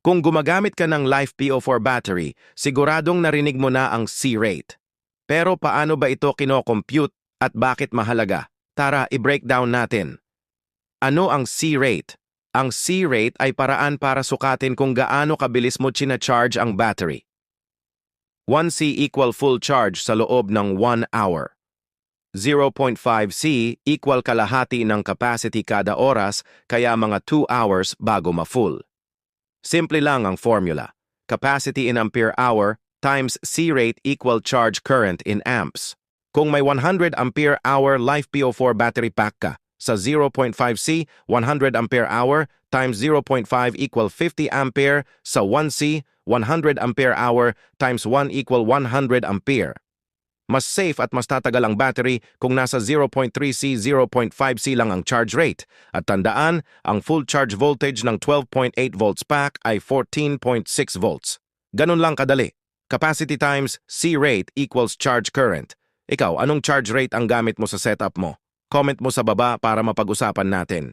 Kung gumagamit ka ng LiFePO4 battery, siguradong narinig mo na ang C-rate. Pero paano ba ito kino-compute at bakit mahalaga? Tara, i-breakdown natin. Ano ang C-rate? Ang C-rate ay paraan para sukatin kung gaano kabilis mo charge ang battery. 1C equal full charge sa loob ng 1 hour. 0.5C equal kalahati ng capacity kada oras, kaya mga 2 hours bago ma-full. Simple lang ang formula. Capacity in ampere hour times C-rate equal charge current in amps. Kung may 100 ampere hour LiFePO4 battery pack ka, sa 0.5C, 100 ampere hour times 0.5 equal 50 ampere, sa 1C, 100 ampere hour times 1 equal 100 ampere. Mas safe at mas tatagal ang battery kung nasa 0.3C, 0.5C lang ang charge rate. At tandaan, ang full charge voltage ng 12.8 volts pack ay 14.6 volts. Ganun lang kadali. Capacity times C rate equals charge current. Ikaw, anong charge rate ang gamit mo sa setup mo? Comment mo sa baba para mapag-usapan natin.